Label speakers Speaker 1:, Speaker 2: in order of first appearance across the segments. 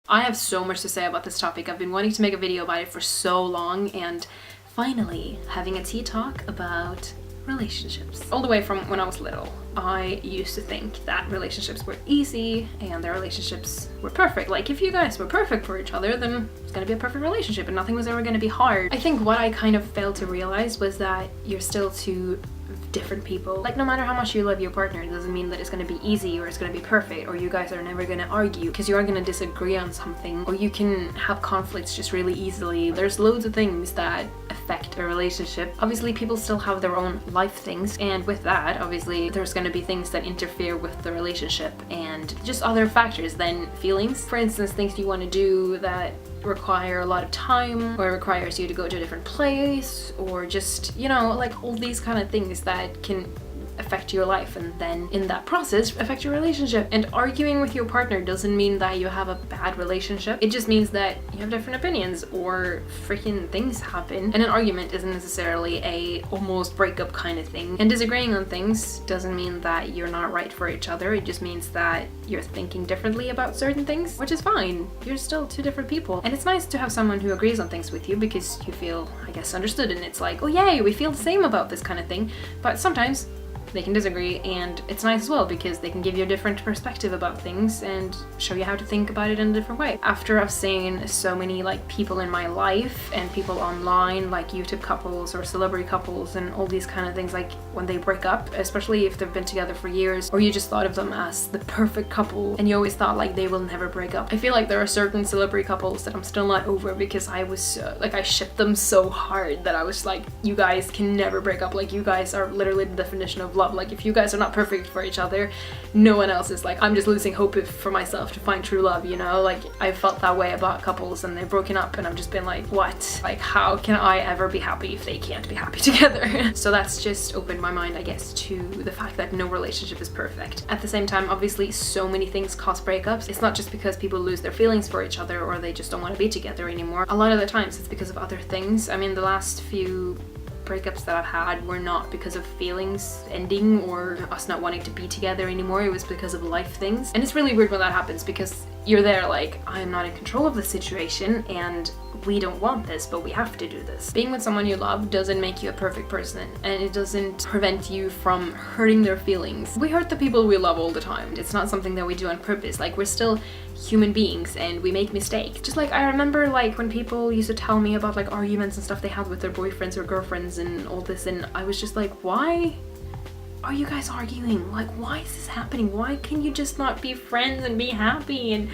Speaker 1: I have so much to say about this topic. I've been wanting to make a video about it for so long, and finally having a tea talk about relationships. All the way from when I was little, I used to think that relationships were easy and their relationships were perfect. Like, if you guys were perfect for each other, then it's gonna be a perfect relationship and nothing was ever gonna be hard. I think what I kind of failed to realize was that you're still two different people. Like, no matter how much you love your partner, it doesn't mean that it's gonna be easy or it's gonna be perfect, or you guys are never gonna argue, because you are gonna disagree on something, or you can have conflicts just really easily. There's loads of things that affect a relationship. Obviously, people still have their own life things, and with that, obviously, there's gonna be things that interfere with the relationship and just other factors than feelings. For instance, things you want to do that require a lot of time, or requires you to go to a different place, or just, you know, like all these kind of things that can affect your life and then in that process affect your relationship. And arguing with your partner doesn't mean that you have a bad relationship. It just means that you have different opinions or freaking things happen, and an argument isn't necessarily a almost breakup kind of thing. And disagreeing on things doesn't mean that you're not right for each other. It just means that you're thinking differently about certain things, which is fine. You're still two different people, and it's nice to have someone who agrees on things with you because you feel, I guess, understood, and it's like, oh yay, we feel the same about this kind of thing. But sometimes they can disagree, and it's nice as well because they can give you a different perspective about things and show you how to think about it in a different way. After I've seen so many like people in my life and people online, like YouTube couples or celebrity couples and all these kind of things, like when they break up, especially if they've been together for years, or you just thought of them as the perfect couple and you always thought like they will never break up. I feel like there are certain celebrity couples that I'm still not over because I was like, I shipped them so hard that I was like, you guys can never break up. Like, you guys are literally the definition of love. Like, if you guys are not perfect for each other, no one else is. Like, I'm just losing hope for myself to find true love, you know? Like, I felt that way about couples and they've broken up and I've just been like, what? Like, how can I ever be happy if they can't be happy together? So that's just opened my mind, I guess, to the fact that no relationship is perfect. At the same time, obviously, so many things cause breakups. It's not just because people lose their feelings for each other or they just don't want to be together anymore. A lot of the times it's because of other things. I mean, the last few breakups that I've had were not because of feelings ending or us not wanting to be together anymore. It was because of life things. And it's really weird when that happens because you're there like, I'm not in control of the situation and we don't want this, but we have to do this. Being with someone you love doesn't make you a perfect person, and it doesn't prevent you from hurting their feelings. We hurt the people we love all the time. It's not something that we do on purpose. Like, we're still human beings and we make mistakes. Just like, I remember like when people used to tell me about like arguments and stuff they had with their boyfriends or girlfriends and all this, and I was just like, why are you guys arguing? Like, why is this happening? Why can you just not be friends and be happy and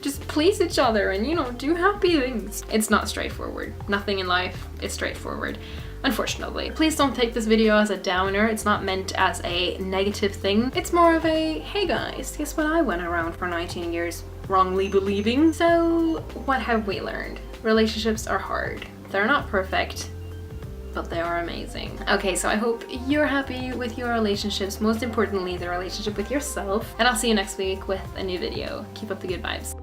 Speaker 1: just please each other and, you know, do happy things? It's not straightforward. Nothing in life is straightforward, unfortunately. Please don't take this video as a downer. It's not meant as a negative thing. It's more of a, hey guys, guess what I went around for 19 years wrongly believing? So what have we learned? Relationships are hard. They're not perfect, but they are amazing. Okay, so I hope you're happy with your relationships, most importantly the relationship with yourself, and I'll see you next week with a new video. Keep up the good vibes.